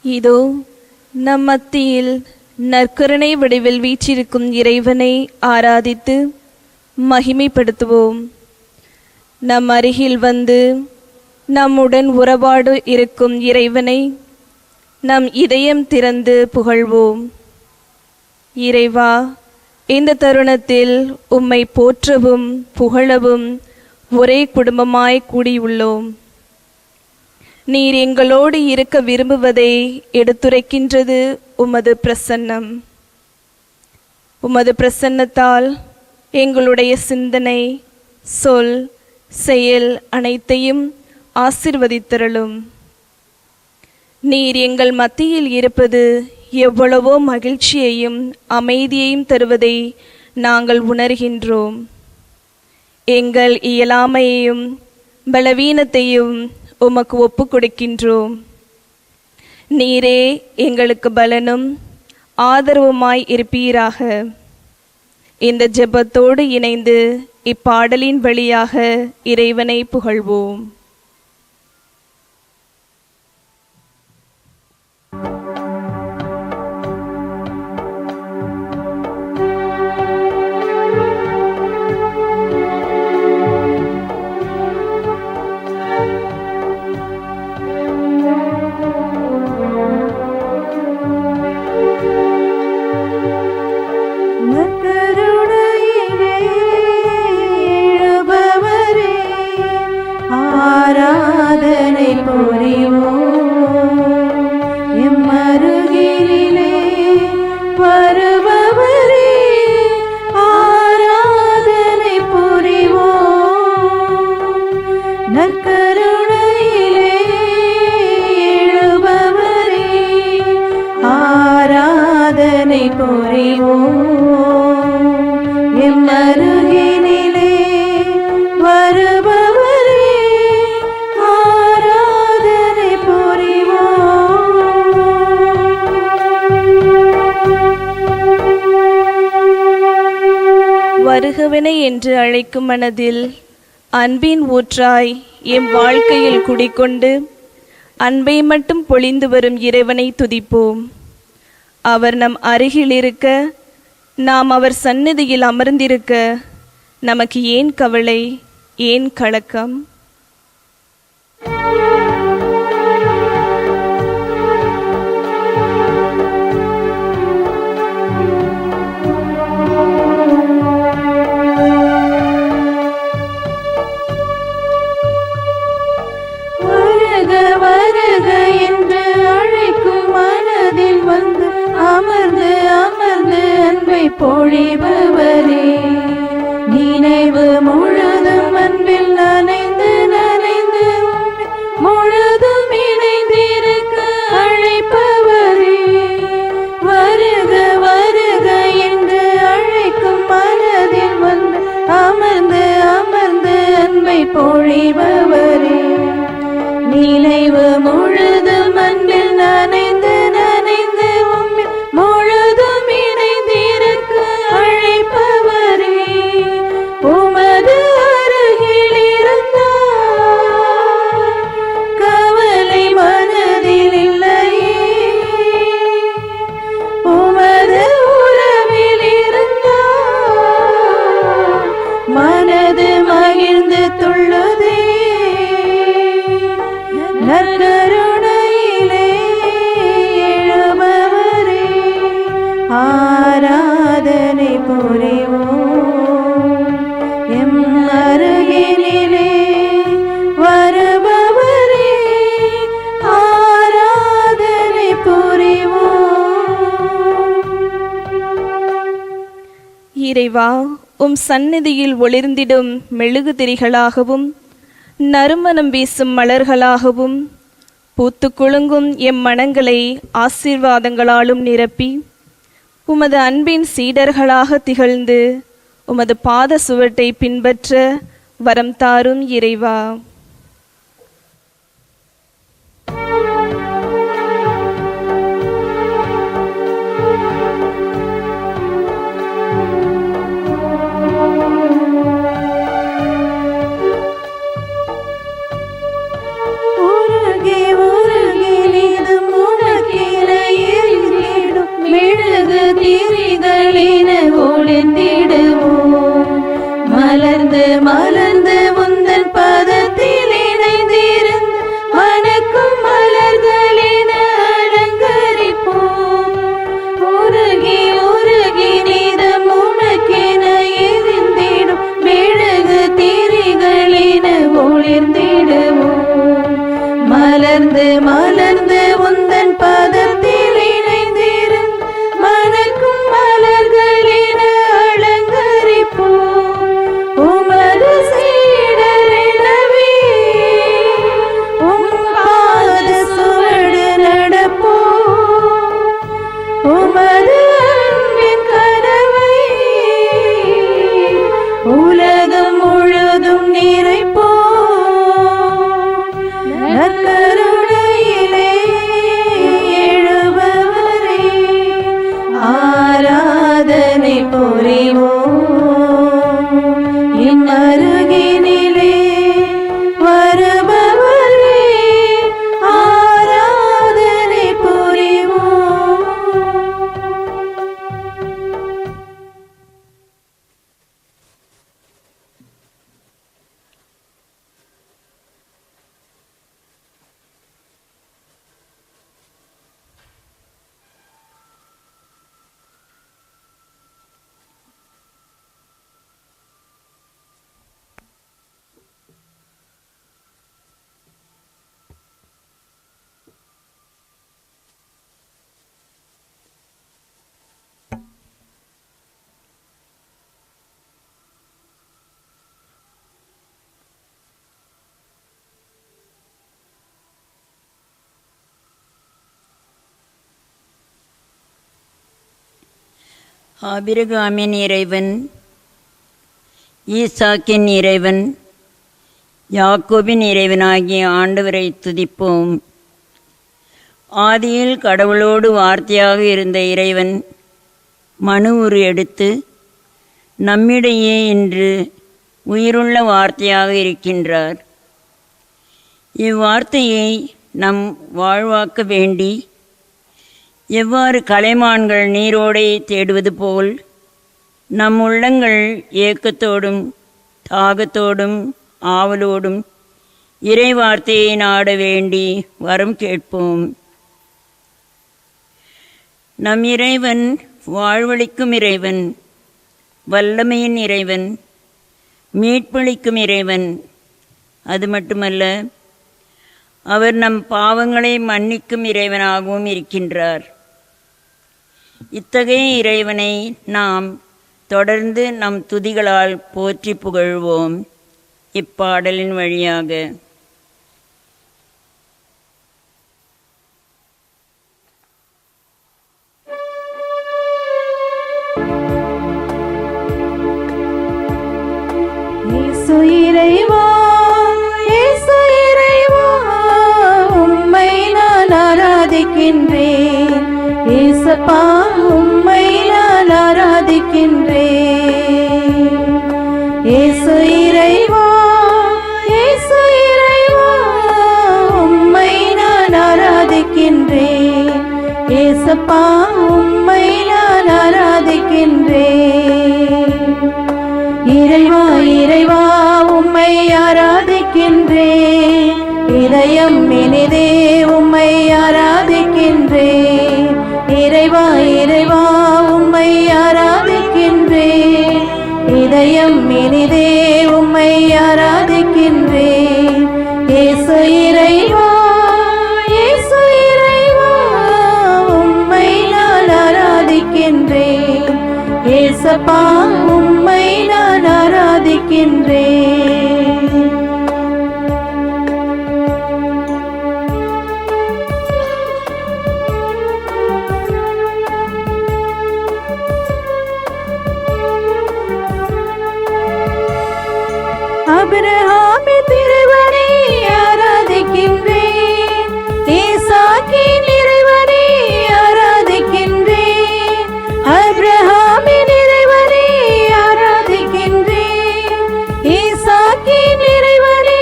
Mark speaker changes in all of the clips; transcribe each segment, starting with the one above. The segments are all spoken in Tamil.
Speaker 1: இதோ நம் மத்தியில் நற்கருணை வடிவில் வீற்றிருக்கும் இறைவனை ஆராதித்து மகிமைப்படுத்துவோம். நம் அருகில் வந்து நம்முடன் உறவாடு இருக்கும் இறைவனை நம் இதயம் திறந்து புகழ்வோம். இறைவா, இந்த தருணத்தில் உம்மை போற்றவும் புகழவும் ஒரே குடும்பமாய் கூடியுள்ளோம். நீர் எங்களோடு இருக்க விரும்புவதை எடுத்துரைக்கின்றது உமது பிரசன்னம். உமது பிரசன்னத்தால் எங்களுடைய சிந்தனை, சொல், செயல் அனைத்தையும் ஆசிர்வதித்தருளும். நீர் எங்கள் மத்தியில் இருப்பது எவ்வளவோ மகிழ்ச்சியையும் அமைதியையும் தருவதை நாங்கள் உணர்கின்றோம். எங்கள் இயலாமையையும் பலவீனத்தையும் உமக்கு ஒப்பு கொடுக்கின்றோம். நீரே எங்களுக்கு பலனும் ஆதரவுமாய் இருப்பீராக. இந்த ஜெபத்தோடு இணைந்து இப்பாடலின் வழியாக இறைவனை புகழ்வோம். வருகவனை என்று அழைக்கும் மனதில் அன்பின் ஊற்றாய் எம் வாழ்க்கையில் குடிக்கொண்டு அன்பை மட்டும் பொழிந்து வரும் இறைவனை துதிப்போம். அவர் நம் அருகில் இருக்க, நாம் அவர் சந்நிதியில் அமர்ந்திருக்க நமக்கு ஏன் கவலை, ஏன் கலக்கம்?
Speaker 2: பொழிபவரே, நினைவு முழுதும் அன்பில் நனைந்து நனைந்து முழுதும் இணைந்திருக்க அழைப்பவரே, வருக வருக என்று அழைக்கும் மனதில் வந்து அமர்ந்து அமர்ந்து அன்பை பொழிபவரே, நினைவு முழுதும் அன்பில் நனைந்து நனைந்து முழுதும் இணைந்திருக்க அழைப்பவரே, உமது அருகில் இருந்தால் கவலை மனதில் இல்லையே, உமது உறவில் இருந்தால் மனது மகிழ்ந்து துள்ளுதே. நற்கருணையிலே எழுபவரே, ஆராதனை புரிவோம். எம் அருகினிலே வருபவரே, ஆராதனை புரிவோம்.
Speaker 1: இறைவா, உம் சந்நிதியில் ஒளிர்ந்திடும் மெழுகு திரிகளாகவும் நறுமணம் வீசும் மலர்களாகவும் பூத்து குலுங்கும் எம் மனங்களை ஆசீர்வாதங்களாலும் நிரப்பி உமது அன்பின் சீடர்களாக திகழ்ந்து உமது பாத சுவட்டை பின்பற்ற வரம் தாரும் இறைவா.
Speaker 2: உருகி உருகி நீதும் உனக்கே மலர்ந்து உந்தன் பதத்தில் இணைந்திருந்து மணக்கும் மலர்களின அலங்கரிப்போம். உருகி உருகி நீதம் உனக்கென எரிந்திடும் மெழுகு திரிகளின ஒளிர்ந்திடுவோம். மலர்ந்து மலர்ந்து உந்தன் பதத்தில் இணைந்திருந்து மணக்கும் மலர்களின அலங்கரிப்போம். உமது சீடரெனவே உம் பாத சுவடு நடப்போம். உமது அன்பின் கனவை உலகம் முழுதும் நிறைப்போம். நற்கருணையிலே எழுபவரே ஆராதனை புரிவோம். என் அருகினிலே வருபவரே ஆராதனை புரிவோம்.
Speaker 3: ஆபிரகாமின் இறைவன், ஈசாக்கின் இறைவன், யாக்கோபின் இறைவனாகிய ஆண்டவரை துதிப்போம். ஆதியில் கடவுளோடு வார்த்தையாக இருந்த இறைவன் மனு உரு எடுத்து நம்மிடையே இன்று உயிருள்ள வார்த்தையாக இருக்கின்றார். இவ்வார்த்தையை நம் வாழ்வாக்க வேண்டி எவ்வாறு கலைமான்கள் நீரோடை தேடுவது போல் நம் உள்ளங்கள் ஏக்கத்தோடும் தாகத்தோடும் ஆவலோடும் இறை வார்த்தையை நாட வேண்டி வரம் கேட்போம். நம் இறைவன் வாழ்வளிக்கும் இறைவன், வல்லமையின் இறைவன், மீட்பளிக்கும் இறைவன். அது மட்டுமல்ல, அவர் நம் பாவங்களை மன்னிக்கும் இறைவனாகவும் இருக்கின்றார். இத்தகைய இறைவனை நாம் தொடர்ந்து நம் துதிகளால் போற்றி புகழ்வோம். இப்பாடலின் வழியாக
Speaker 2: இயேசு இறைவா, இயேசு இறைவா, உம்மை நான் ஆராதிக்கின்றேன். இயேசப்பா, உம்மை நான் ஆராதிக்கின்றேன். இயேசு இறைவா, இயேசு இறைவா, உம்மை நான் ஆராதிக்கின்றேன். இயேசப்பா, உம்மை நான் ஆராதிக்கின்றேன். இறைவா இறைவா, உம்மை ஆராதிக்கின்றேன். இதயம் இனிதே உம்மை ஆராதிக்கின்றேன். இறைவா இறைவா, உம்மை ஆராதிக்கின்றேன். இதயம் இனிதே உம்மை ஆராதிக்கின்றேன். இயேசு இறைவா, இயேசு இறைவா, உம்மை நான் ஆராதிக்கின்றேன். இயேசப்பா, உம்மை நான் ஆராதிக்கின்றேன். ஆபிரகாமின் இறைவனை ஆராதிக்கின்றேன். ஈசாக்கின் இறைவனை ஆராதிக்கின்றேன். ஆபிரகாமின் இறைவனை ஆராதிக்கின்றேன். ஈசாக்கின் இறைவனை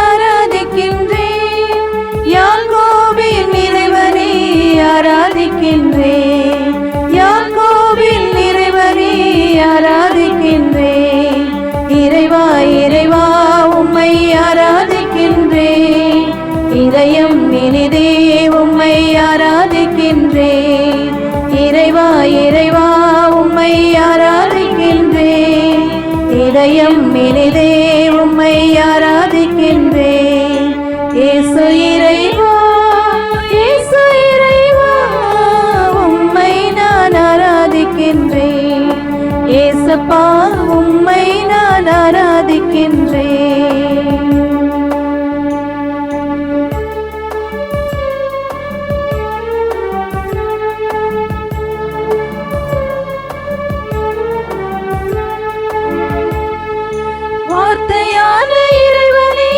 Speaker 2: ஆராதிக்கின்றேன். யாக்கோபின் இறைவனை ஆராதிக்கின்றேன். யாக்கோபின் இறைவனை ஆராதிக்கின்றேன். இறைவா இதயம் இனிதே உம்மை ஆராதிக்கின்றேன். இயேசு இறைவா, இயேசு இறைவா, உம்மை நான் ஆராதிக்கின்றேன். இயேசப்பா, உம்மை நான் ஆராதிக்கின்றேன். வார்த்தையான இறைவனை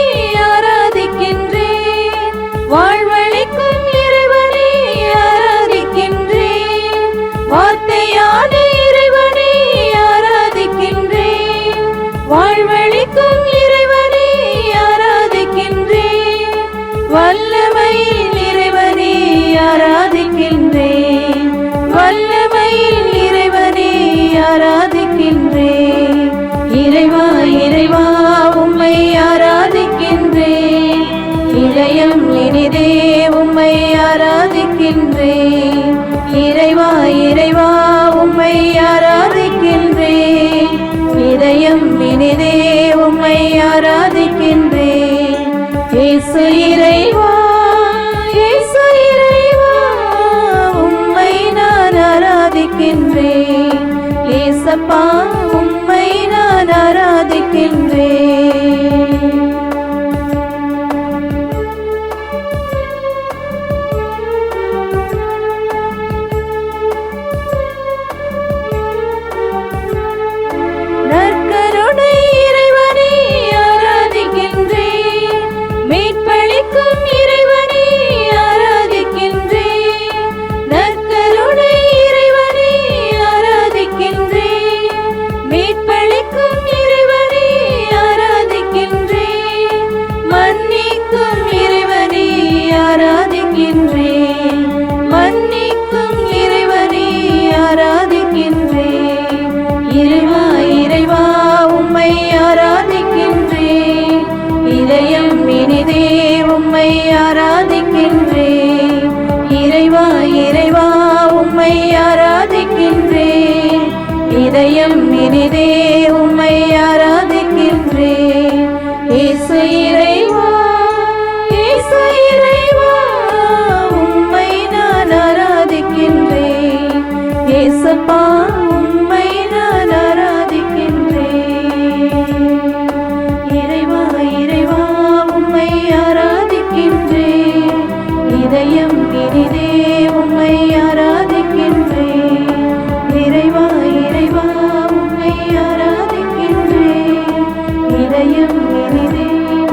Speaker 2: ஆராதிக்கின்றேன். வாழ்வளிக்கும் இறைவனை ஆராதிக்கின்றேன். வார்த்தையான இறைவனை ஆராதிக்கின்றேன். வாழ்வளிக்கும் இறைவனை ஆராதிக்கின்றேன். வல்லமையில் இறைவனை ஆராதிக்கின்றேன். வல்லமையில் இறைவனை ஆராதிக்கின்றேன். இறைவா, இறைவா, உம்மை ஆராதிக்கின்றேன். இதயம் இனிதே உம்மை ஆராதிக்கின்றேன். இறைவா, இறைவா, உம்மை ஆராதிக்கின்றேன். இதயம் இனிதே உம்மை ஆராதிக்கின்றேன். இயேசு இறைவா, இயேசு இறைவா, உம்மை நான் ஆராதிக்கின்றேன். இயேசப்பா, உம்மை நான் ஆராதிக்கின்றேன். நற்கருணை இறைவனை ஆராதிக்கின்றேன். மீட்பளிக்கும் இறைவனை ஆராதிக்கின்றேன். நற்கருணை இறைவனை ஆராதிக்கின்றேன். மீட்பளிக்கும் இறைவனை ஆராதிக்கின்றேன். மன்னிக்கும் இறைவனை ஆராதிக்கின்றேன். மன்னிக்கும் இறைவனை ஆராதிக்கின்றேன். இறைவா, இறைவா, உம்மை ஆராதிக்கின்றேன். இதயம் இனிதே உம்மை ஆராதிக்கின்றேன். இறைவா, இறைவா, உம்மை ஆராதிக்கின்றேன். இதயம் இனிதே உம்மை ஆராதிக்கின்றேன். இயேசு இறைவா, இயேசு இறைவா, உம்மை நான் ஆராதிக்கின்றேன். இயேசப்பா, உம்மை நான் ஆராதிக்கின்றேன். இறைவா, இறைவா, உம்மை ஆராதிக்கின்றேன். இதயம் இனிதே உம்மை ஆராதிக்கின்றேன். இறைவா, இறைவா, உம்மை ஆராதிக்கின்றேன். இதயம் இனிதே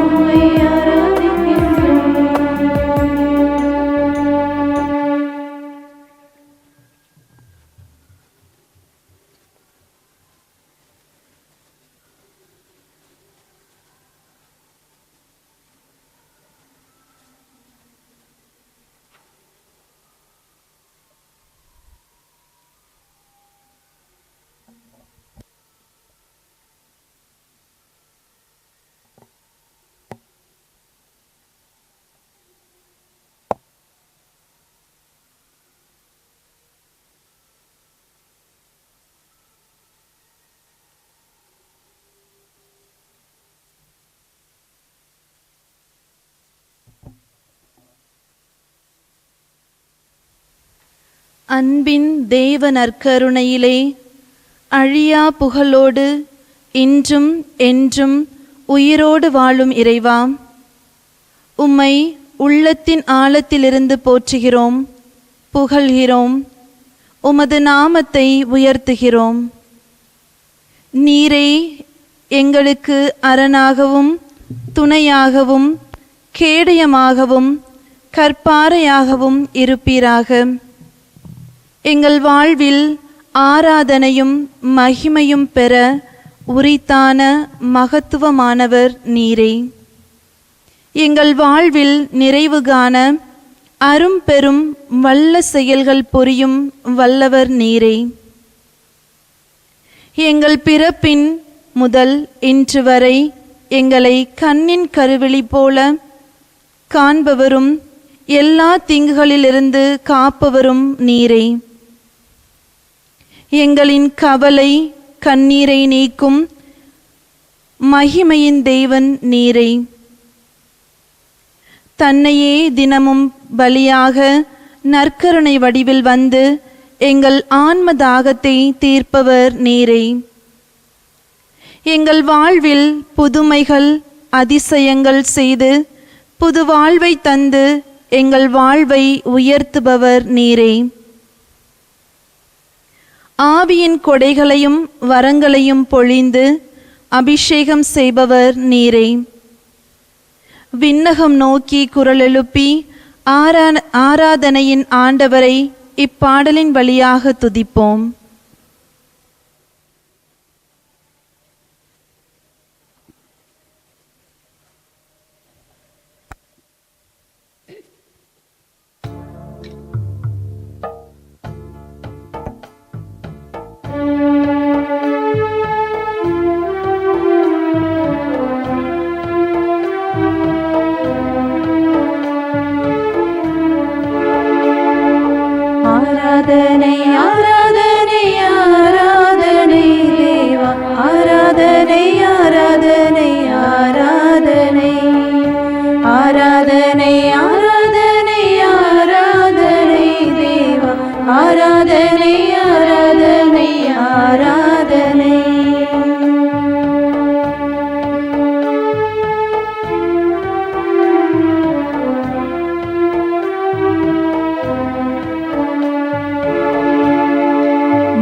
Speaker 2: உம்மை ஆராதிக்கின்றேன்.
Speaker 1: அன்பின் தேவ நற்கருணையிலே அழியா புகழோடு இன்றும் என்றும் உயிரோடு வாழும் இறைவா, உம்மை உள்ளத்தின் ஆழத்திலிருந்து போற்றுகிறோம், புகழ்கிறோம், உமது நாமத்தை உயர்த்துகிறோம். நீரே எங்களுக்கு அரணாகவும் துணையாகவும் கேடயமாகவும் கற்பாறையாகவும் இருப்பீராக. எங்கள் வாழ்வில் ஆராதனையும் மகிமையும் பெற உரித்தான மகத்துவமானவர் நீரே. எங்கள் வாழ்வில் நிறைவு காண அரும்பெரும் வல்ல செயல்கள் புரியும் வல்லவர் நீரே. எங்கள் பிறப்பின் முதல் இன்று வரை எங்களை கண்ணின் கருவிழி போல காண்பவரும் எல்லா தீங்குகளிலிருந்து காப்பவரும் நீரே. எங்களின் கவலை கண்ணீரை நீக்கும் மகிமையின் தேவன் நீரே. தன்னையே தினமும் பலியாக நற்கருணை வடிவில் வந்து எங்கள் ஆன்ம தாகத்தை தீர்ப்பவர் நீரே. எங்கள் வாழ்வில் புதுமைகள் அதிசயங்கள் செய்து புது வாழ்வை தந்து எங்கள் வாழ்வை உயர்த்துபவர் நீரே. ஆவியின் கொடைகளையும் வரங்களையும் பொழிந்து அபிஷேகம் செய்பவர் நீரே. விண்ணகம் நோக்கி குரல் எழுப்பி ஆராதனையின் ஆண்டவரை இப்பாடலின் வழியாக துதிப்போம்.
Speaker 2: ஆராதனை ஆராதனை ஆராதனை தேவா, ஆராதனை ஆராதனை ஆராதனை ஆராதனை ஆராதனை ஆராதனை தேவா, ஆராதனை ஆராதனை ஆராதனை.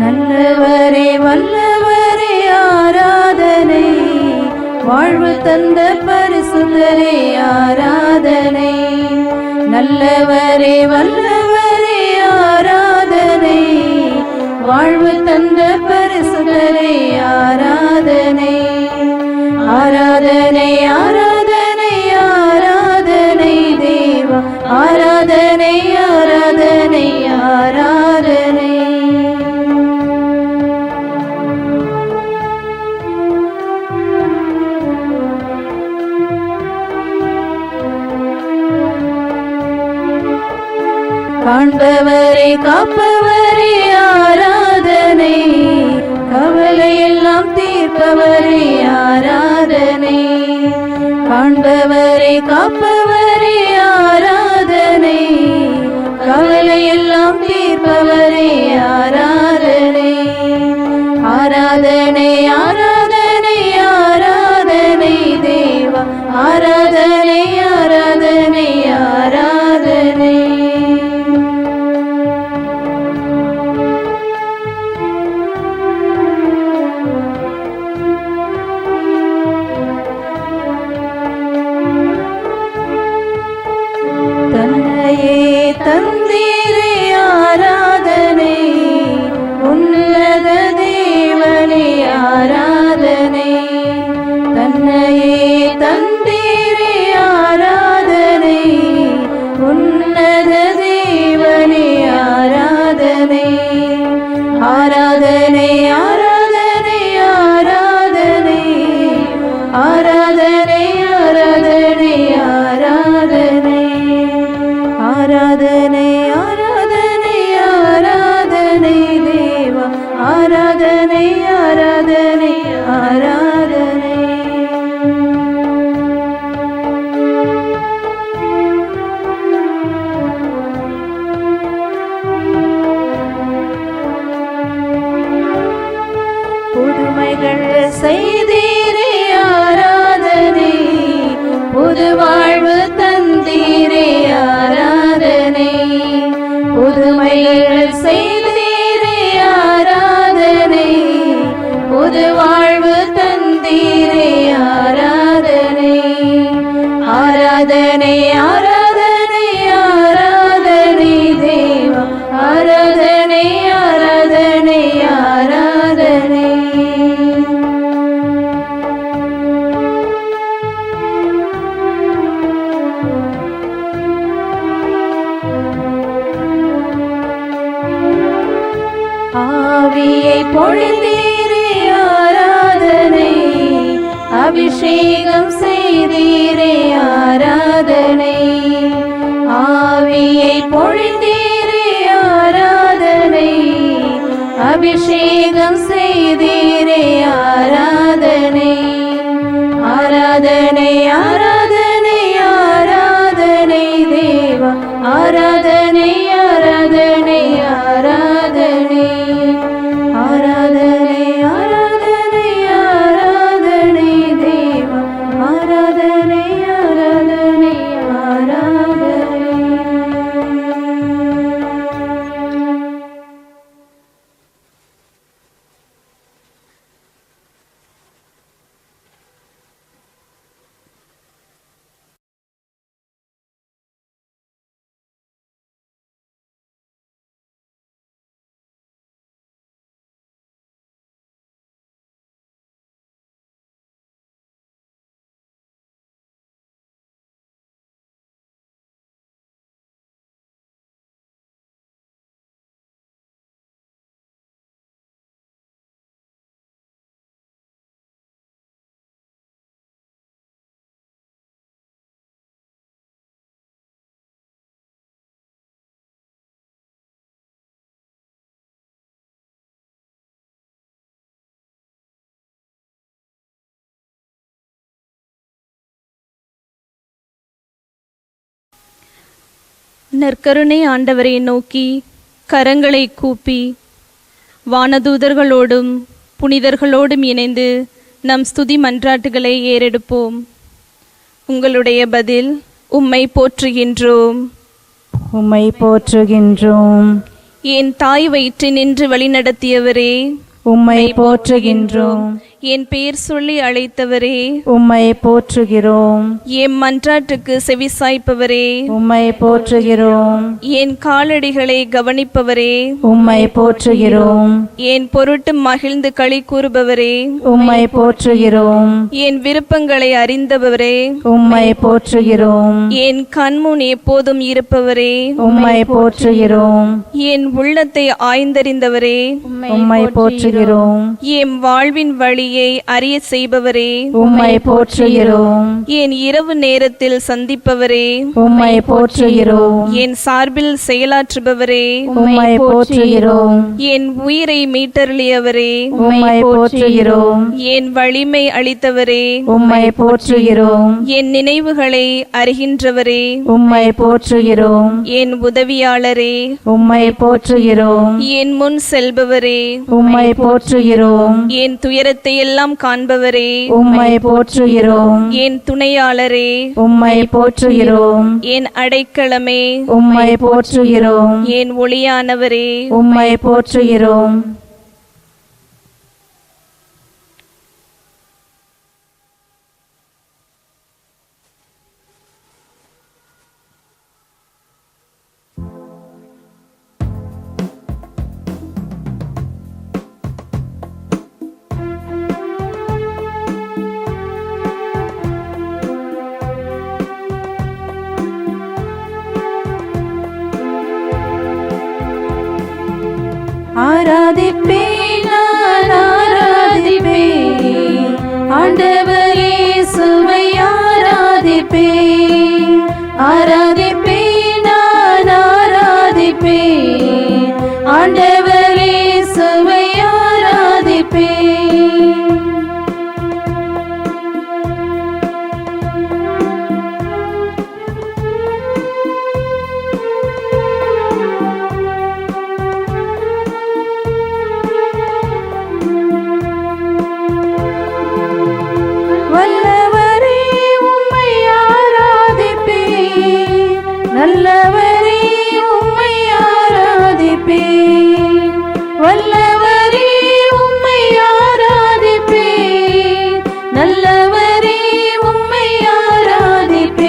Speaker 2: நல்லவரே வல்லவரே ஆராதனை, வாழ்வு தந்த பரிசுத்தரே ஆராதனை. நல்லவரே வல்லவரே ஆராதனை, வாழ்வு தந்த பரிசுத்தரே ஆராதனை. ஆராதனை ஆராதனை ஆராதனை தேவா, ஆராதனை ஆராதனை ஆராதனை. காண்பவரே காப்பவரே ஆராதனை, கவலையெல்லாம் தீர்ப்பவரே ஆராதனை. காண்பவரே காப்பவரே ஆராதனை, கவலையெல்லாம் தீர்ப்பவரே ஆராதனை. ஆராதனை ஆராதனை ஆராதனை தேவா, ஆராதனை ஆராதனை ஆராதனை. தன்னையே தந்தீரே ஆராதனை, உன்னத தேவனே ஆராதனை. தன்னையே தந்தீரே ஆராதனை, உன்னத தேவனே ஆராதனை. ஆராதனை ஆராதனை ஆராதனை ஆராதனை ஆராதனை ஆராதனை. ஆராதனை ஆராதனை ஆராதனை தேவா, ஆராதனை ஆராதனை ஆராதனை. புதுமைகள் செய்தீரே ஆராதனை, புது வாழ்வு தந்தீரே ஆராதனை. புதுமைகள் செய்தீரே ஆராதனை, புது வாழ்வு தந்தீரே ஆராதனை. ஆராதனை ஆராதனை ஆராதனை தேவா, ஆராதனை ஆராதனை ஆராதனை. ஆவியை பொழிந்தீரே ஆராதனை, அபிஷேகம் செய்தீரே ஆராதனை. ஆவியை பொழிந்தீரே ஆராதனை, அபிஷேகம் செய்தீரே ஆராதனை.
Speaker 4: நற்கருணை ஆண்டவரை நோக்கி கரங்களை கூப்பி வானதூதர்களோடும் புனிதர்களோடும் இணைந்து நம் ஸ்துதி மன்றாட்டுகளை ஏறெடுப்போம். உங்களுடைய பதில்: உம்மை போற்றுகின்றோம்.
Speaker 2: உம்மை போற்றுகின்றோம்.
Speaker 4: என் தாய் வயிற்றினின்று வழிநடத்தியவரே,
Speaker 2: உம்மை போற்றுகின்றோம்.
Speaker 4: என் பெயர் சொல்லி அழைத்தவரே,
Speaker 2: உம்மை போற்றுகிறோம்.
Speaker 4: என் மன்றாட்டுக்கு செவிசாய்ப்பவரே,
Speaker 2: உம்மை போற்றுகிறோம்.
Speaker 4: என் காலடிகளை கவனிப்பவரே,
Speaker 2: உம்மை போற்றுகிறோம்.
Speaker 4: என் பொருட்டு மகிழ்ந்து களி கூறுபவரே,
Speaker 2: உம்மை போற்றுகிறோம்.
Speaker 4: என் விருப்பங்களை அறிந்தவரே,
Speaker 2: உம்மை போற்றுகிறோம்.
Speaker 4: என் கண்முன் எப்போதும் இருப்பவரே,
Speaker 2: உம்மை போற்றுகிறோம்.
Speaker 4: என் உள்ளத்தை ஆய்ந்தறிந்தவரே,
Speaker 2: உம்மை போற்றுகிறோம்.
Speaker 4: என் வாழ்வின் வழியை அறிய செய்பவரே,
Speaker 2: உம்மை போற்றுகிறோம்.
Speaker 4: என் இரவு நேரத்தில் சந்திப்பவரே,
Speaker 2: உம்மை போற்றுகிறோம்.
Speaker 4: என் சார்பில் செயலாற்றுபவரே,
Speaker 2: உம்மை போற்றுகிறோம்.
Speaker 4: என் உயிரை மீட்டருளியவரே,
Speaker 2: உம்மை போற்றுகிறோம்.
Speaker 4: என் வலிமை அளித்தவரே,
Speaker 2: உம்மை போற்றுகிறோம்.
Speaker 4: என் நினைவுகளை அறிகின்றவரே,
Speaker 2: உம்மை போற்றுகிறோம்.
Speaker 4: என் உதவியாளரே,
Speaker 2: உம்மை போற்றுகிறோம்.
Speaker 4: என் முன் செல்பவரே,
Speaker 2: உம்மை போற்றுகிறோம்.
Speaker 4: என் துயரத்தை எல்லாம் காண்பவரே,
Speaker 2: உம்மை போற்றுகிறோம்.
Speaker 4: என் துணையாளரே,
Speaker 2: உம்மை போற்றுகிறோம்.
Speaker 4: என் அடைக்கலமே,
Speaker 2: உம்மை போற்றுகிறோம்.
Speaker 4: என் ஒளியானவரே,
Speaker 2: உம்மை போற்றுகிறோம். ஆராதிப்பேன், நான் ஆராதிப்பேன், ஆண்டவர் இயேசுவை ஆராதிப்பேன். ஆராதிப்பேன், நான் ஆராதிப்பேன், ஆண்டவர் இயேசுவை ஆராதிப்பேன். வல்லவரே உம்மை ஆராதிப்பேன், நல்லவரே உம்மை ஆராதிப்பேன். வல்லவரே உம்மை ஆராதிப்பேன், நல்லவரே உம்மை ஆராதிப்பேன்.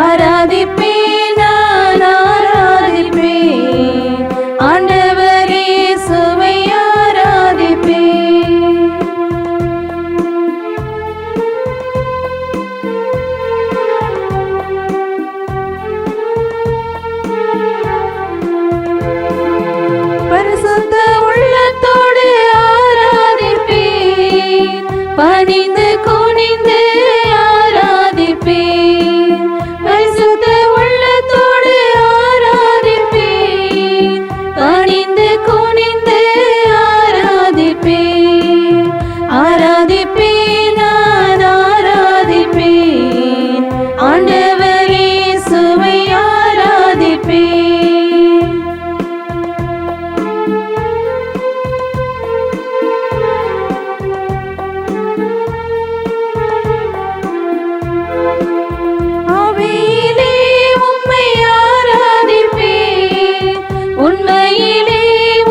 Speaker 2: ஆராதிப்பேன், நான் ஆராதிப்பேன், ஆண்டவர் இயேசுவை ஆராதிப்பேன். பரிசுத்த உள்ளத்தோடு ஆராதிப்பேன், பணிந்து குனிந்து ஆராதிப்பேன். பரிசுத்த உள்ளத்தோடு ஆராதிப்பேன், பணிந்து குனிந்து ஆராதிப்பேன். ஆராதிப்பேன், நான் ஆராதிப்பேன், ஆண்டவர் இயேசுவை ஆராதிப்பேன். ஆவியிலே உம்மை ஆராதிப்பேன், உண்மையிலே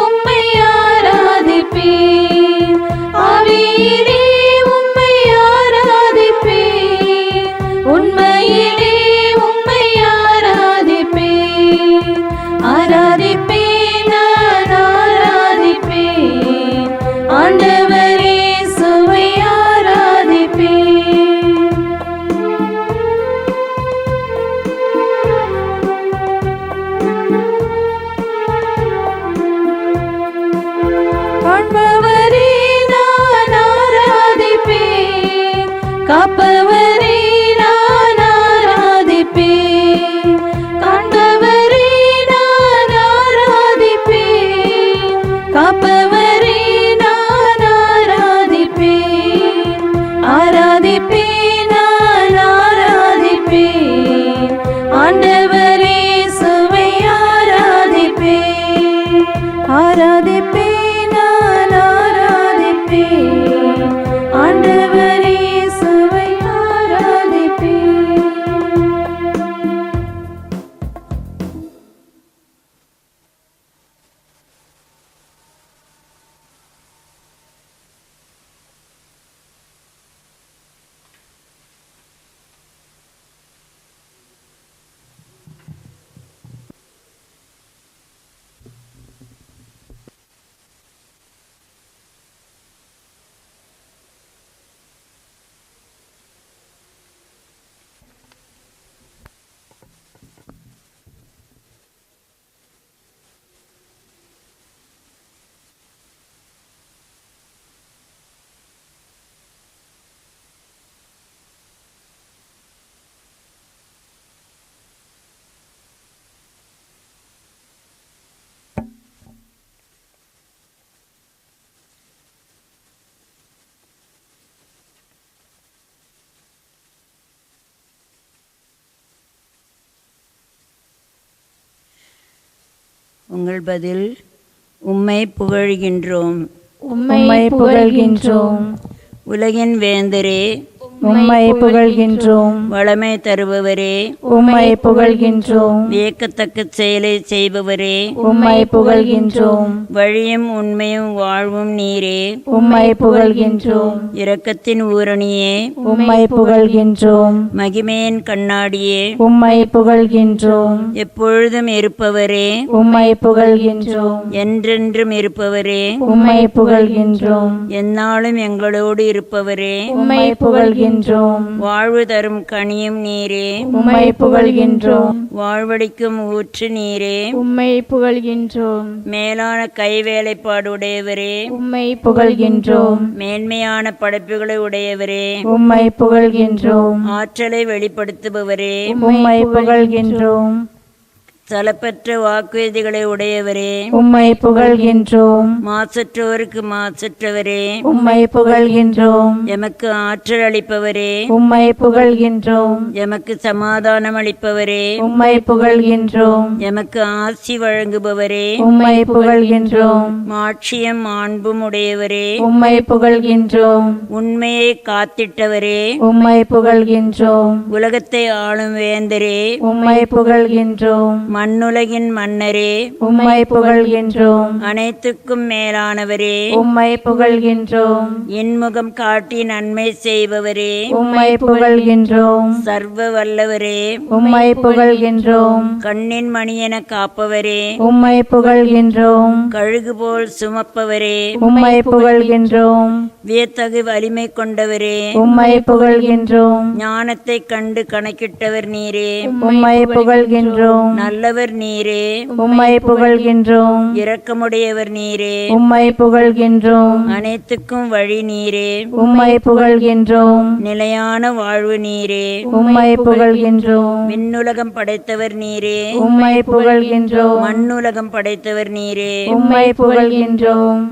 Speaker 2: உம்மை ஆராதிப்பேன். ஆவியிலே உம்மை ஆராதிப்பேன், உண்மையிலே உம்மை ஆராதிப்பேன். ஆராதிப்பேன், நான் ஆராதிப்பேன், ஆண்டவர் இயேசுவை ஆராதிப்பேன். காண்பவரே நான் ஆராதிப்பேன், காப்பவரே நான் ஆராதிப்பேன். காண்பவரே நான் ஆராதிப்பேன், காப்பவரே நான் ஆராதிப்பேன். ஆராதிப்பேன், நான் ஆராதிப்பேன், ஆண்டவர்
Speaker 3: உங்கள் பதில் உம்மை புகழ்கின்றோம்.
Speaker 2: உம்மை புகழ்கின்றோம்.
Speaker 3: உலகின் வேந்தரே,
Speaker 2: உம்மை புகழ்கின்றோம்.
Speaker 3: வளமை தருபவரே,
Speaker 2: உம்மை புகழ்கின்றோம்.
Speaker 3: வியக்கத்தக்க செயலை செய்பவரே,
Speaker 2: உம்மை புகழ்கின்றோம்.
Speaker 3: வழியும் உண்மையும் வாழ்வும் நீரே,
Speaker 2: உம்மை புகழ்கின்றோம்.
Speaker 3: இரக்கத்தின் ஊரணியே,
Speaker 2: உம்மை புகழ்கின்றோம்.
Speaker 3: மகிமையின் கண்ணாடியே,
Speaker 2: உம்மை புகழ்கின்றோம்.
Speaker 3: எப்பொழுதும் இருப்பவரே,
Speaker 2: உம்மை புகழ்கின்றோம்.
Speaker 3: என்றென்றும் இருப்பவரே,
Speaker 2: உம்மை புகழ்கின்றோம்.
Speaker 3: எந்நாளும் எங்களோடு இருப்பவரே,
Speaker 2: உம்மை புகழ்கின்றோம்.
Speaker 3: வாழ்வு தரும் கனியும் நீரே,
Speaker 2: உம்மை புகழ்கின்றோம்.
Speaker 3: வாழ்வளிக்கும் ஊற்று நீரே,
Speaker 2: உம்மை புகழ்கின்றோம்.
Speaker 3: மேலான கைவேலைப்பாடு உடையவரே,
Speaker 2: உம்மை புகழ்கின்றோம்.
Speaker 3: மேன்மையான படைப்புகளை உடையவரே,
Speaker 2: உம்மை புகழ்கின்றோம்.
Speaker 3: ஆற்றலை வெளிப்படுத்துபவரே,
Speaker 2: உம்மை புகழ்கின்றோம்.
Speaker 3: தலப்பற்ற வாக்குறுதிகளை உடையவரே,
Speaker 2: உம்மை புகழ்கின்றோம்.
Speaker 3: மாசற்றோருக்கு மாசற்றவரே,
Speaker 2: உம்மை புகழ்கின்றோம்.
Speaker 3: எமக்கு ஆற்றல் அளிப்பவரே,
Speaker 2: உம்மை புகழ்கின்றோம்.
Speaker 3: எமக்கு சமாதானம் அளிப்பவரே,
Speaker 2: உம்மை புகழ்கின்றோம்.
Speaker 3: எமக்கு ஆசி வழங்குபவரே,
Speaker 2: உம்மை புகழ்கின்றோம்.
Speaker 3: மாட்சியம் மாண்பும் உடையவரே,
Speaker 2: உம்மை புகழ்கின்றோம்.
Speaker 3: உண்மையை காத்திட்டவரே,
Speaker 2: உம்மை புகழ்கின்றோம்.
Speaker 3: உலகத்தை ஆளும் வேந்தரே,
Speaker 2: உம்மை புகழ்கின்றோம்.
Speaker 3: மண்ணுலகின் மன்னரே,
Speaker 2: உம்மை புகழ்கின்றோம்.
Speaker 3: அனைத்துக்கும் மேலானவரே,
Speaker 2: உம்மை புகழ்கின்றோம்.
Speaker 3: இன்முகம் காட்டி நன்மை செய்பவரே,
Speaker 2: உம்மை புகழ்கின்றோம்.
Speaker 3: சர்வ வல்லவரே,
Speaker 2: உம்மை புகழ்கின்றோம்.
Speaker 3: கண்ணின் மணியென காப்பவரே,
Speaker 2: உம்மை புகழ்கின்றோம்.
Speaker 3: கழுகு போல் சுமப்பவரே,
Speaker 2: உம்மை புகழ்கின்றோம்.
Speaker 3: வியத்தகு வலிமை கொண்டவரே,
Speaker 2: உம்மை புகழ்கின்றோம்.
Speaker 3: ஞானத்தை கண்டு கணக்கிட்டவர் நீரே,
Speaker 2: உம்மை புகழ்கின்றோம்.
Speaker 3: நல்லவர் நீரே,
Speaker 2: உம்மை புகழ்கின்றோம்.
Speaker 3: இரக்கமுடையவர் நீரே,
Speaker 2: உம்மை புகழ்கின்றோம்.
Speaker 3: அனைத்துக்கும் வழி நீரே,
Speaker 2: உம்மை புகழ்கின்றோம்.
Speaker 3: நிலையான வாழ்வு நீரே,
Speaker 2: உம்மை புகழ்கின்றோம்.
Speaker 3: விண்ணுலகம் படைத்தவர் நீரே,
Speaker 2: உம்மை புகழ்கின்றோம்.
Speaker 3: மண்ணுலகம் படைத்தவர் நீரே,
Speaker 2: உம்மை புகழ்கின்றோம்.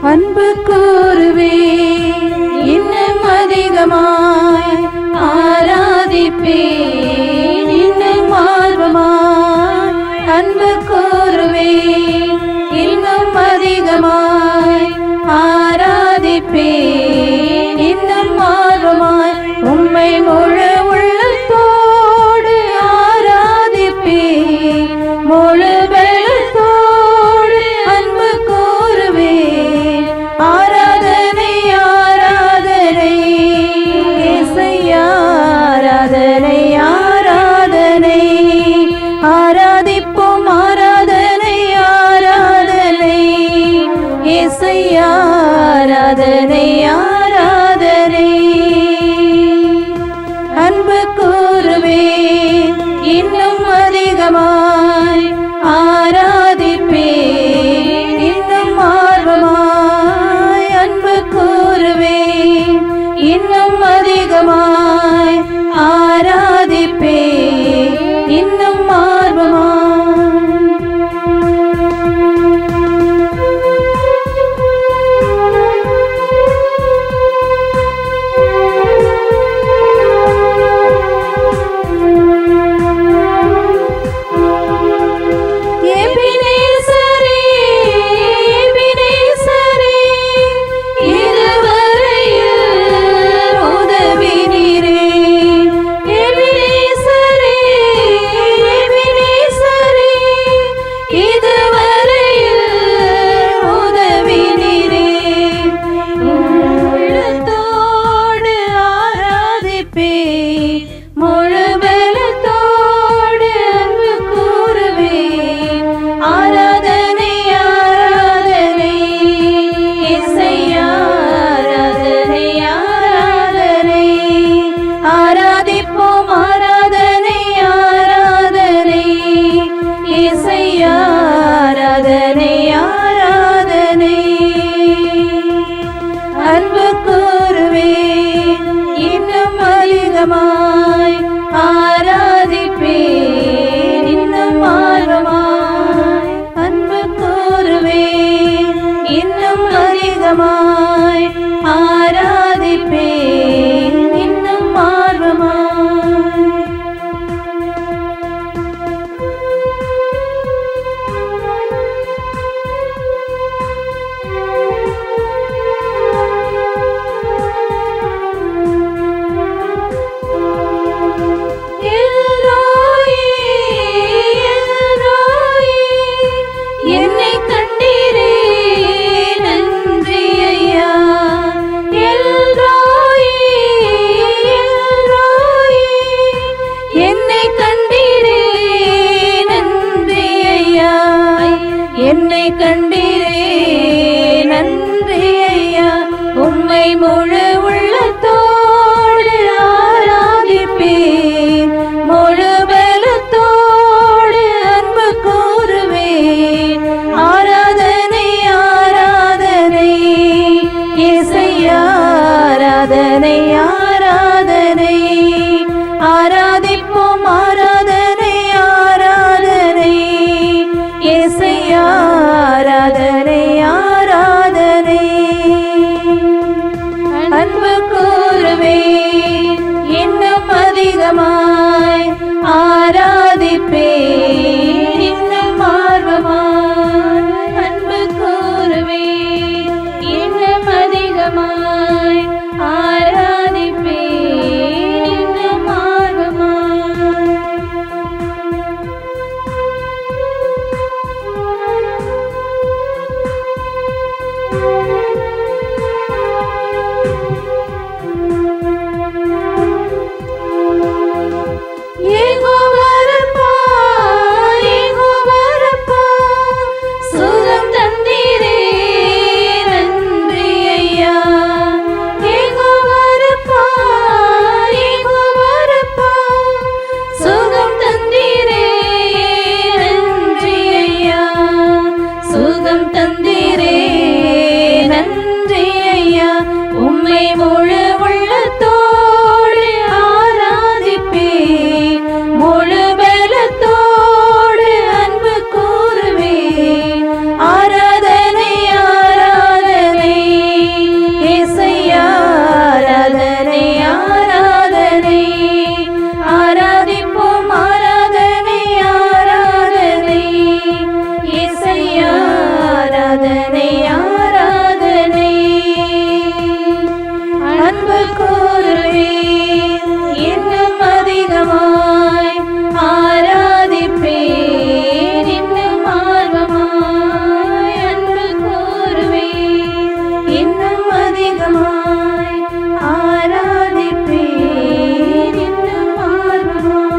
Speaker 2: அன்பு கூறுவே இன்னும் அதிகமாய் ஆராதிப்பேன் இன்னும் ஆர்வமாய். அன்பு கூறுவே இன்னும் அதிகமாய் ஆராதிப்பேன் இன்னும் ஆர்வமாய். உம்மை முழு உள்ளத்தோடு ஆராதிப்பேன் முழு பலத்தோடு. அன்பு கூறுவேன் ஆராதனை ஆராதனை இயேசையா ஆராதனை ஆராதனை. ஆராதிப்போம் ஆராதனை ஆராதனை இயேசையா ஆராதனை ஆராதனை. அன்பு கூறுவேன் இன்னும் அதிகமாய் ஆராதிப்பேன் இன்னும் ஆர்வமாய். அன்பு கூறுவேன் இன்னும் அதிகமாய் ஆராதிப்பேன் இன்னும் ஆர்வமாய். அதிகமாய் ஆராதிப்பேன் இன்னும் ஆர்வமாய். என்னை கண்டீரே நன்றி ஐயா. உம்மை முழு உள்ளத்தோடு ஆராதிப்பேன், முழு பலத்தோடு அன்பு கூறுவேன். ஆராதனை ஆராதனை இயேசையா, ஆராதனை ஆராதனை. ஆராதிப்போம் ஆராதனை ஆராதனை இயேசையா, ஆராதனை ஆராதனை. அன்பு கூறுவேன் இன்னும் அதிகமாய் ஆராதிப்பேன் இன்னும் ஆர்வமாய். அன்பு கூறுவேன் இன்னும் அதிகமாய் ஆராதிப்பேன் இன்னும் ஆர்வமாய். சுகம் தந்தீரே நன்றி ஐயா. சுகம் தந்தீரே நன்றி ஐயா. சுகம் தந்தீரே நன்றி ஐயா. உம்மை முழு உள்ளத்தோடு ஆராதிப்பேன், முழு பலத்தோடு அன்பு கூறுவேன். ஆராதனை ஆராதனை இயேசையா, ஆராதனை ஆராதனை. ஆராதிப்போம் ஆராதனை ஆராதனை இயேசையா, ஆராதனை ஆராதனை. அன்பு கூறுவேன் இன்னும் அதிகமாய் ஆராதிப்பேன் இன்னும் ஆர்வமாய். அன்பு கூறுவேன் இன்னும் அதிகமாய் ஆராதிப்பேன் இன்னும் ஆர்வமாய்.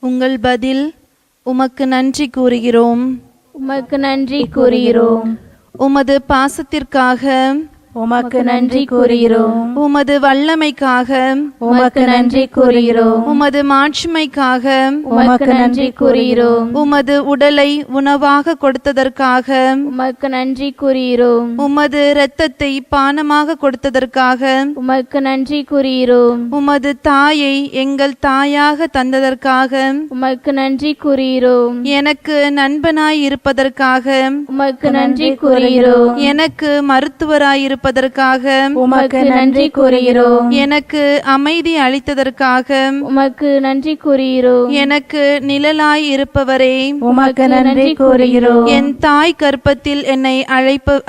Speaker 1: உங்கள் பதில் உமக்கு நன்றி கூறுகிறோம்.
Speaker 2: உமக்கு நன்றி கூறுகிறோம்.
Speaker 1: உமது பாசத்திற்காக
Speaker 2: உமக்கு நன்றி கூறுகிறோம்.
Speaker 1: உமது வல்லமைக்காக
Speaker 2: உமக்கு நன்றி கூறுகிறோம்.
Speaker 1: உமது மாட்சிமைக்காக
Speaker 2: உமக்கு நன்றி கூறுகிறோம்.
Speaker 1: உமது உடலை உணவாக கொடுத்ததற்காக
Speaker 2: உமக்கு நன்றி கூறுகிறோம்.
Speaker 1: உமது இரத்தத்தை பானமாக கொடுத்ததற்காக
Speaker 2: உமக்கு நன்றி கூறுகிறோம்.
Speaker 1: உமது தாயை எங்கள் தாயாக தந்ததற்காக
Speaker 2: உமக்கு நன்றி கூறுகிறோம்.
Speaker 1: எனக்கு நண்பனாய் இருப்பதற்காக
Speaker 2: உமக்கு நன்றி கூறுகிறோம்.
Speaker 1: எனக்கு மருத்துவராய் இருப்பதற்காக
Speaker 2: உமக்கு நன்றி கூறுகிறோம்.
Speaker 1: எனக்கு அமைதி அளித்ததற்காக
Speaker 2: உமக்கு நன்றி கூறுகிறோம்.
Speaker 1: எனக்கு நிழலாய் இருப்பவரே
Speaker 2: உமக்கு நன்றி கூறுகிறோம்.
Speaker 1: என் தாய் கர்ப்பத்தில் என்னை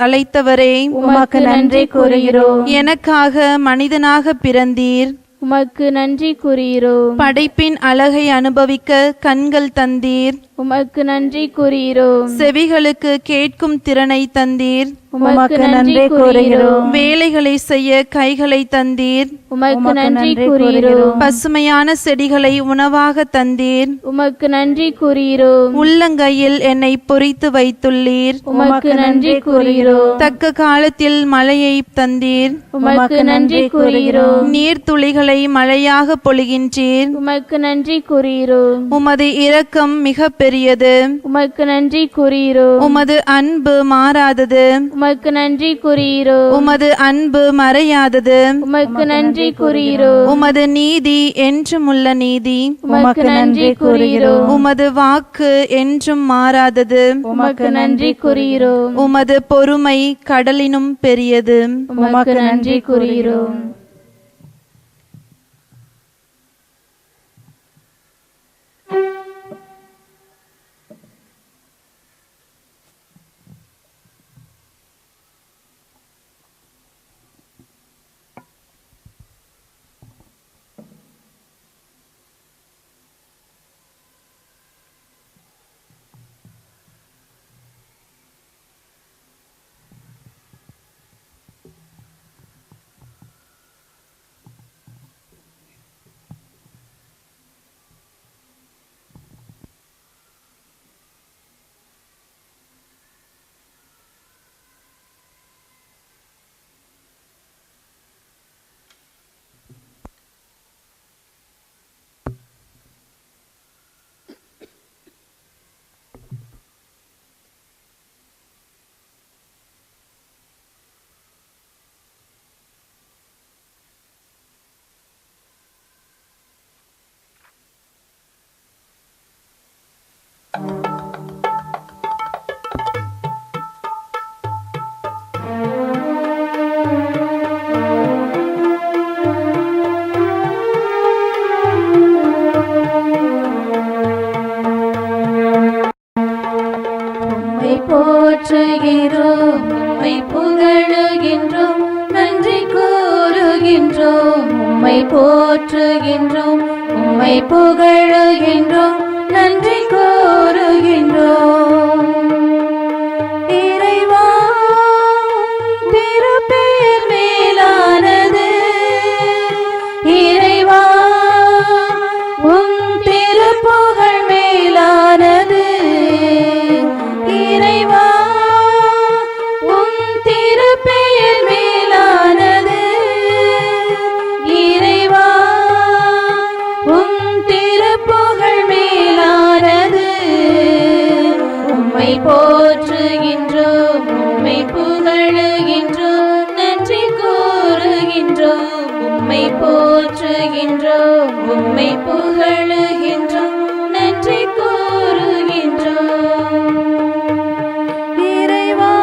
Speaker 1: அழைத்தவரே
Speaker 2: உமக்கு நன்றி கூறுகிறோம்.
Speaker 1: எனக்காக மனிதனாக பிறந்தீர்.
Speaker 2: உமக்கு நன்றி கூறுகிறோம்.
Speaker 1: படைப்பின் அழகை அனுபவிக்க கண்கள் தந்தீர்.
Speaker 2: உமக்கு நன்றி கூறுகிறோம்.
Speaker 1: செவிகளுக்கு கேட்கும் திறனை தந்தீர்.
Speaker 2: உமக்கு நன்றி கூறுகிறோம்.
Speaker 1: வேலைகளை செய்ய கைகளை தந்தீர்.
Speaker 2: உமக்கு நன்றி கூறுகிறோம்.
Speaker 1: பசுமையான செடிகளை உணவாக தந்தீர்.
Speaker 2: உமக்கு நன்றி கூறுகிறோம்.
Speaker 1: உள்ளங்கையில் என்னை பொறித்து வைத்துள்ளீர்.
Speaker 2: உமக்கு நன்றி கூறுகிறோம்.
Speaker 1: தக்க காலத்தில் மழையை தந்தீர்.
Speaker 2: உமக்கு நன்றி கூறுகிறோம்.
Speaker 1: நீர்த்துளிகளை மழையாக பொழிகின்றீர்.
Speaker 2: உமக்கு நன்றி கூறுகிறோம்.
Speaker 1: உமது இரக்கம் மிக பெரியது.
Speaker 2: உமக்கு நன்றி கூறுகிறோம்.
Speaker 1: உமது அன்பு மாறாதது.
Speaker 2: உமக்கு நன்றி கூறுகிறோம்.
Speaker 1: உமது அன்பு மறையாதது.
Speaker 2: உமக்கு நன்றி கூறுகிறோம்.
Speaker 1: உமது நீதி என்றுமுள்ள நீதி.
Speaker 2: உமக்கு நன்றி கூறுகிறோம்.
Speaker 1: உமது வாக்கு என்றும் மாறாதது.
Speaker 2: உமக்கு நன்றி கூறுகிறோம்.
Speaker 1: உமது பொறுமை கடலினும் பெரியது.
Speaker 2: உமக்கு நன்றி கூறுகிறோம். போற்றுகின்றோம், உம்மை புகழுகின்றோம், நன்றி கூறுகின்றோம். உம்மை போற்றுகின்றோம், உம்மை புகழுகின்றோம், நன்றி கூறுகின்றோம். இறைவா, திருப்பெயர் மேலானது. இறைவா, உம் திருப்புகழ் மேலானது. இறைவா, உம் திருப்பெயர் மேலானது. இறைவா, உம் திருப்புகழ் மேலானது. உம்மை போற்றுகின்றோம், உம்மை புகழுகின்றோம், நன்றி கூறுகின்றோம். உம்மை போற்றுகின்றோம், உம்மை புகழுகின்றோம், நன்றி கூறுகின்றோம். இறைவா,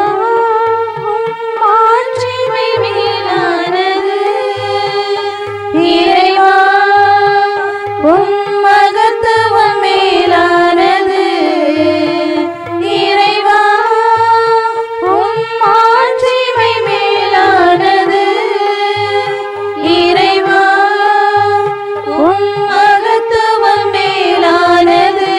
Speaker 2: உம் மாட்சிமை மேலானது. இறைவா, உம் மகத்துவம் மேலானது. இறைவா, உம் மாட்சிமை மேலானது. இறைவா, உம் மகத்துவம் மேலானது.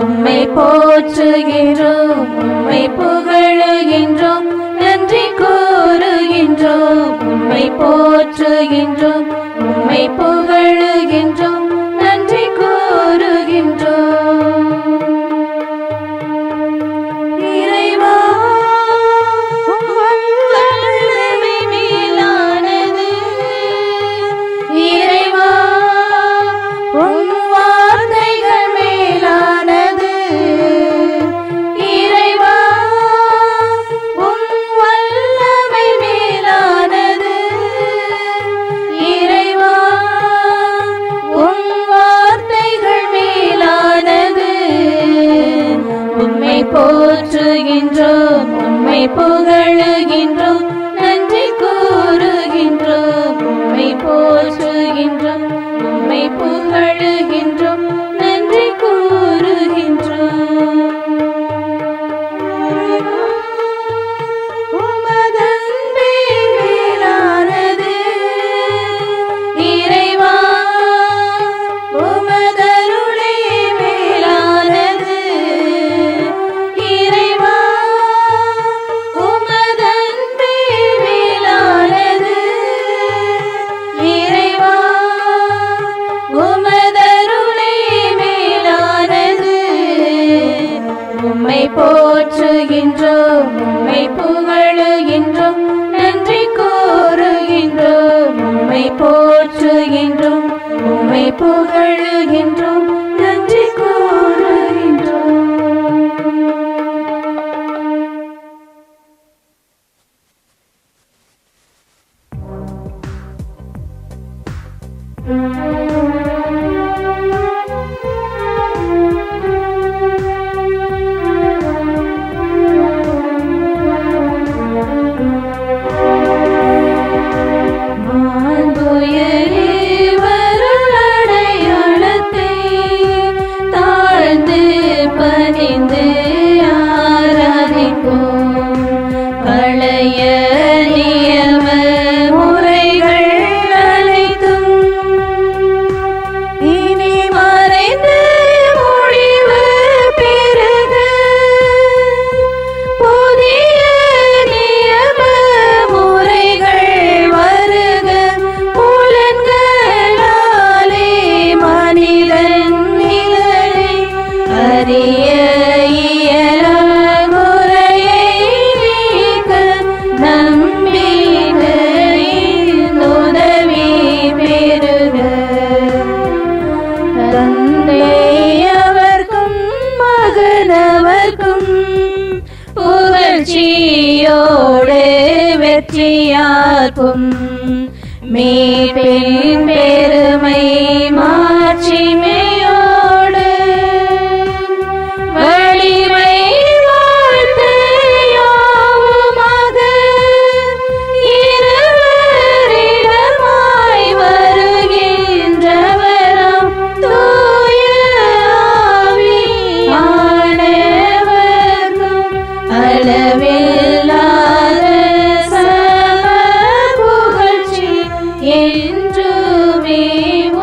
Speaker 2: உம்மை போற்றுகின்றோம், உம்மை புகழுகின்றோம், நன்றி கூறுகின்றோம். உம்மை போற்றுகின்றோம், உம்மை புகழுகின்றோம், நன்றி கூறுகின்றோம். இறைவா, உம் வல்லமை மேலானது. இறைவா, உம் வார்த்தைகள் மேலானது. இறைவா, உம் வல்லமை மேலானது. இறைவா, உம் வார்த்தைகள் மேலானது. உம்மை போற்றுகின்றோம், உம்மை புகழுகின்றோம், நன்றி கூறுகின்றோம். உம்மை போற்றுகின்றோம், உம்மை புகழுகின்றோம், நன்றி கூறுகின்றோம். உமது அன்பே மேலானது. தந்தையவர்க்கும் மகனவர்க்கும் புகழ்ச்சியோடு வெற்றியார்க்கும் மீட்பின் பெருமை மாட்சிமையோடு வலிமை வாழ்த்து யாவுமாக இருவரிடமாய் வருகின்றவராம் தூய ஆவியானவர்க்கும் அளவில்லாத சம புகழ்ச்சி என்றுமே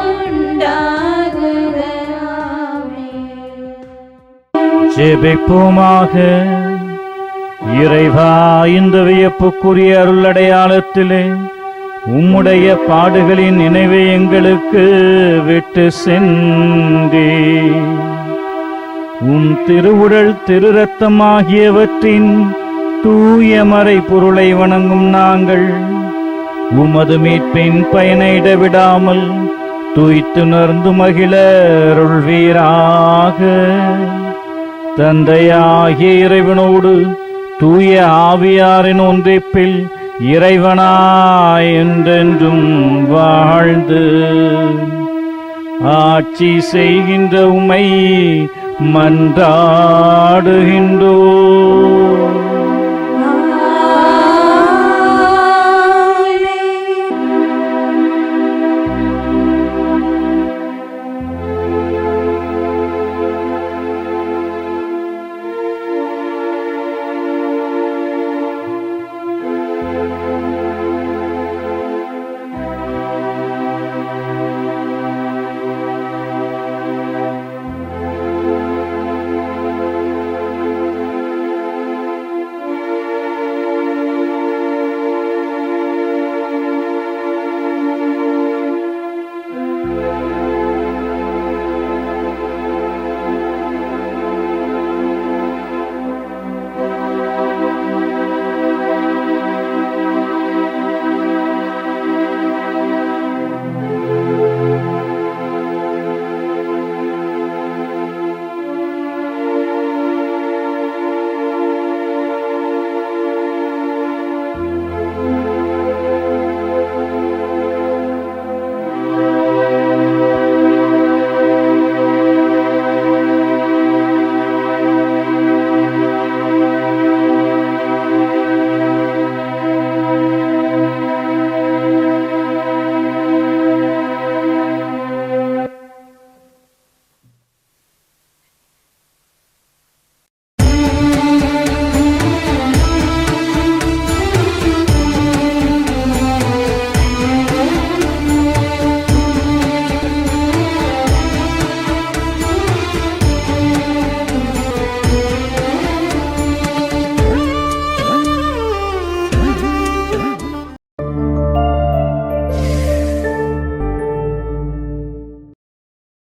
Speaker 2: உண்டாகுக. ஆமென்.
Speaker 5: ஜெபிப்போமாக. இறைவா, இந்த வியப்புக்குரிய அருளடையாளத்திலே உம்முடைய பாடுகளின் நினைவை எங்களுக்கு விட்டு சென்றே உம் திருவுடல் திருரத்தம் ஆகியவற்றின் தூய மறை பொருளை வணங்கும் நாங்கள் உமது மீட்பின் பயனை இடைவிடாமல் துய்த்துணர்ந்து மகிழ அருள்வீராக. தந்தையாகிய இறைவனோடு தூய ஆவியாரின் ஒன்றிப்பில் இறைவனாய் என்றென்றும் வாழ்ந்து ஆட்சி செய்கின்ற உம்மை மன்றாடுகின்றோம்.